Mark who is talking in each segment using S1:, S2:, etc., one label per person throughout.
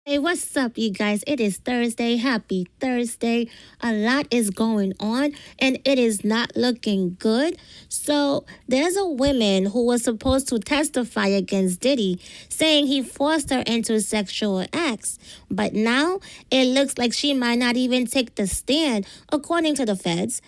S1: Hey, what's up, you guys? It is Thursday. Happy Thursday. A lot is going on and it is not looking good. So, there's a woman who was supposed to testify against Diddy, saying he forced her into sexual acts. But now it looks like she might not even take the stand, according to the feds.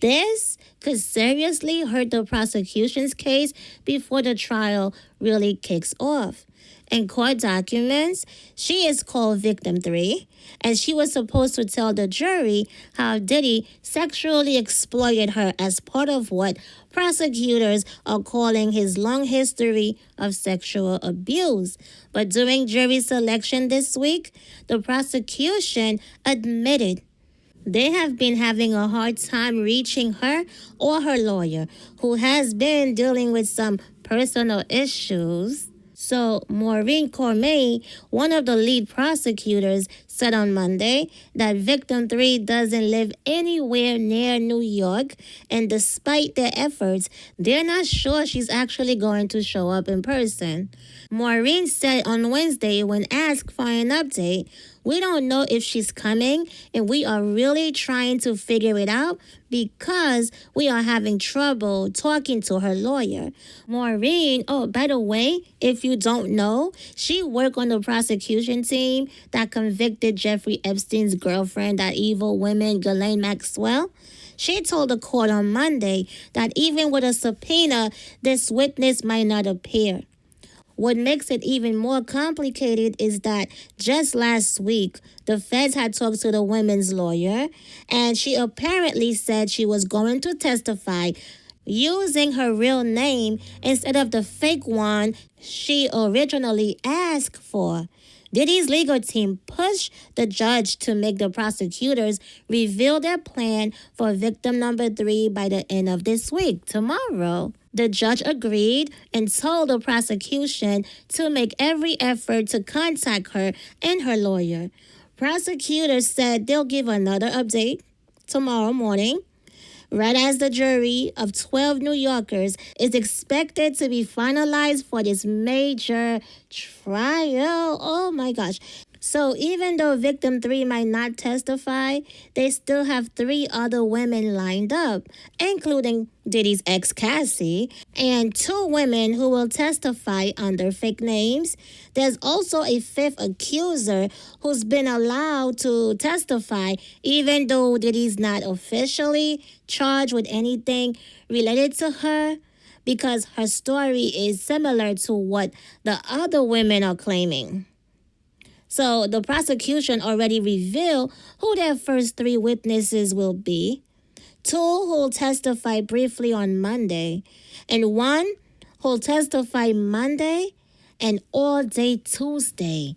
S1: This could seriously hurt the prosecution's case before the trial really kicks off. In court documents, she is called Victim 3, and she was supposed to tell the jury how Diddy sexually exploited her as part of what prosecutors are calling his long history of sexual abuse. But during jury selection this week, the prosecution admitted they have been having a hard time reaching her or her lawyer, who has been dealing with some personal issues. So, Maureen Cormier, one of the lead prosecutors, said on Monday that Victim 3 doesn't live anywhere near New York, and despite their efforts, they're not sure she's actually going to show up in person. Maureen said on Wednesday when asked for an update, "We don't know if she's coming, and we are really trying to figure it out because we are having trouble talking to her lawyer." Maureen, oh, by the way, if you don't know, she worked on the prosecution team that convicted Jeffrey Epstein's girlfriend, that evil woman, Ghislaine Maxwell. She told the court on Monday that even with a subpoena, this witness might not appear. What makes it even more complicated is that just last week, the feds had talked to the women's lawyer, and she apparently said she was going to testify using her real name instead of the fake one she originally asked for. Diddy's legal team pushed the judge to make the prosecutors reveal their plan for victim number 3 by the end of this week, tomorrow. The judge agreed and told the prosecution to make every effort to contact her and her lawyer. Prosecutors said they'll give another update tomorrow morning, right as the jury of 12 New Yorkers is expected to be finalized for this major trial. Oh my gosh. So even though Victim 3 might not testify, they still have 3 other women lined up, including Diddy's ex Cassie, and 2 women who will testify under fake names. There's also a 5th accuser who's been allowed to testify, even though Diddy's not officially charged with anything related to her, because her story is similar to what the other women are claiming. So the prosecution already revealed who their first 3 witnesses will be. 2 who'll testify briefly on Monday, and 1 who'll testify Monday and all day Tuesday.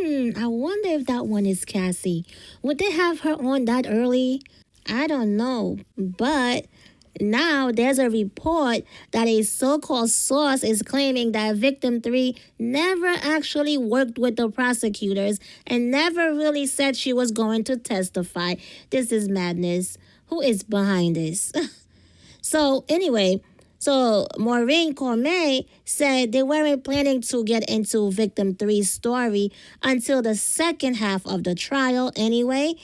S1: I wonder if that one is Cassie. Would they have her on that early? I don't know, but now there's a report that a so-called source is claiming that Victim 3 never actually worked with the prosecutors and never really said she was going to testify. This is madness. Who is behind this? So Maureen Cormier said they weren't planning to get into Victim 3's story until the second half of the trial anyway.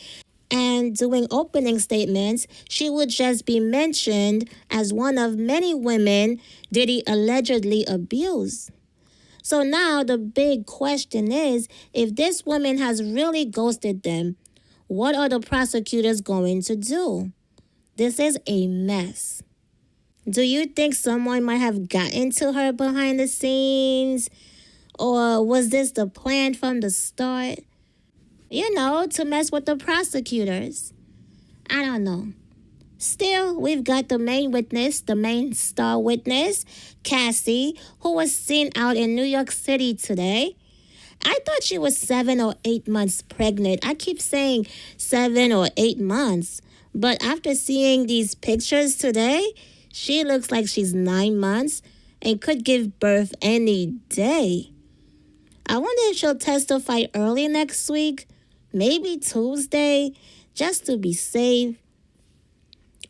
S1: And doing opening statements, she would just be mentioned as one of many women Diddy allegedly abused. So now the big question is, if this woman has really ghosted them, what are the prosecutors going to do? This is a mess. Do you think someone might have gotten to her behind the scenes? Or was this the plan from the start? To mess with the prosecutors. I don't know. Still, we've got the main witness, the main star witness, Cassie, who was seen out in New York City today. I thought she was 7 or 8 months pregnant. I keep saying 7 or 8 months. But after seeing these pictures today, she looks like she's 9 months and could give birth any day. I wonder if she'll testify early next week. Maybe Tuesday, just to be safe.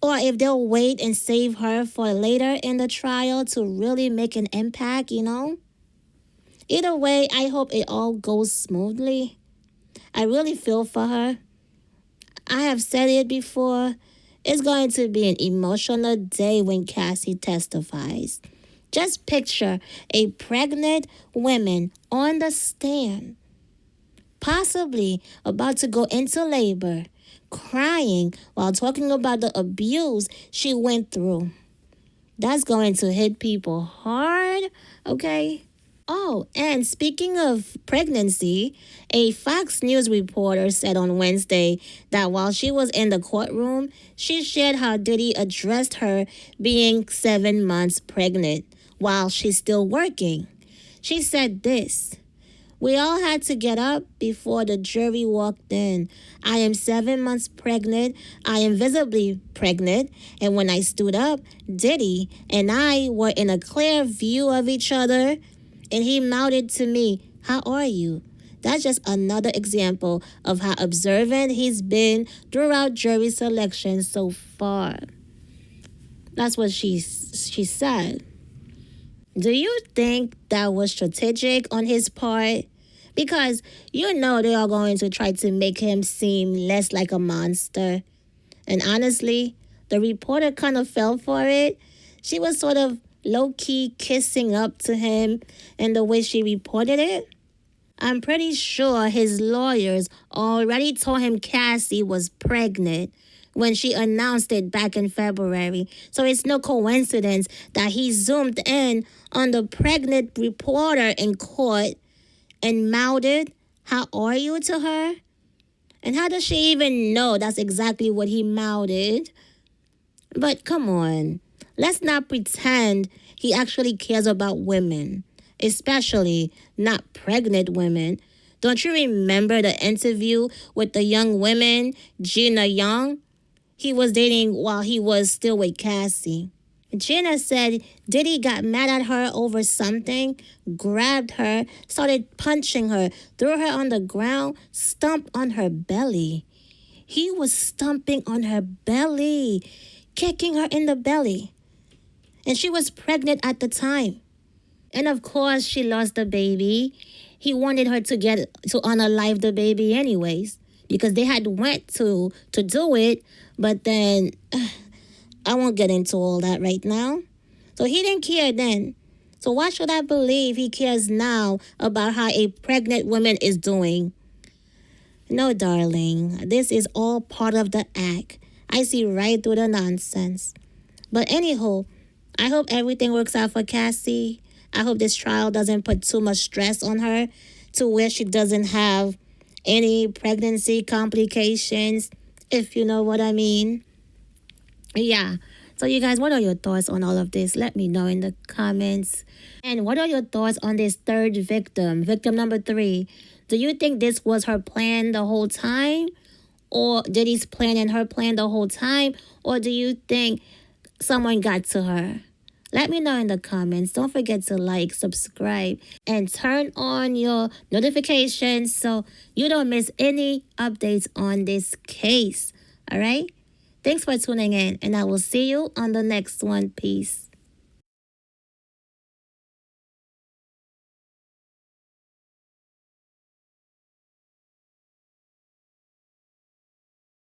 S1: Or if they'll wait and save her for later in the trial to really make an impact. Either way, I hope it all goes smoothly. I really feel for her. I have said it before. It's going to be an emotional day when Cassie testifies. Just picture a pregnant woman on the stand, possibly about to go into labor, crying while talking about the abuse she went through. That's going to hit people hard, okay? Oh, and speaking of pregnancy, a Fox News reporter said on Wednesday that while she was in the courtroom, she shared how Diddy addressed her being 7 months pregnant while she's still working. She said this: "We all had to get up before the jury walked in. I am 7 months pregnant. I am visibly pregnant. And when I stood up, Diddy and I were in a clear view of each other. And he mouthed to me, 'How are you?' That's just another example of how observant he's been throughout jury selection so far." That's what she said. Do you think that was strategic on his part? Because you know they are going to try to make him seem less like a monster. And honestly, the reporter kind of fell for it. She was sort of low-key kissing up to him in the way she reported it. I'm pretty sure his lawyers already told him Cassie was pregnant when she announced it back in February. So it's no coincidence that he zoomed in on the pregnant reporter in court and mouthed, "How are you?" to her. And how does she even know that's exactly what he mouthed? But come on, let's not pretend he actually cares about women, especially not pregnant women. Don't you remember the interview with the young woman, Gina Young, he was dating while he was still with Cassie? Gina said Diddy got mad at her over something, grabbed her, started punching her, threw her on the ground, stomped on her belly. He was stomping on her belly, kicking her in the belly. And she was pregnant at the time. And of course, she lost the baby. He wanted her to unalive the baby anyways, because they had went to do it, but then I won't get into all that right now. So he didn't care then. So why should I believe he cares now about how a pregnant woman is doing? No, darling, this is all part of the act. I see right through the nonsense. But anyhow, I hope everything works out for Cassie. I hope this trial doesn't put too much stress on her to where she doesn't have any pregnancy complications, if you know what I mean. Yeah. So you guys, what are your thoughts on all of this? Let me know in the comments. And what are your thoughts on this third victim, victim number 3? Do you think this was her plan the whole time? Or Diddy's plan and her plan the whole time? Or do you think someone got to her? Let me know in the comments. Don't forget to like, subscribe, and turn on your notifications so you don't miss any updates on this case. All right? Thanks for tuning in, and I will see you on the next one. Peace.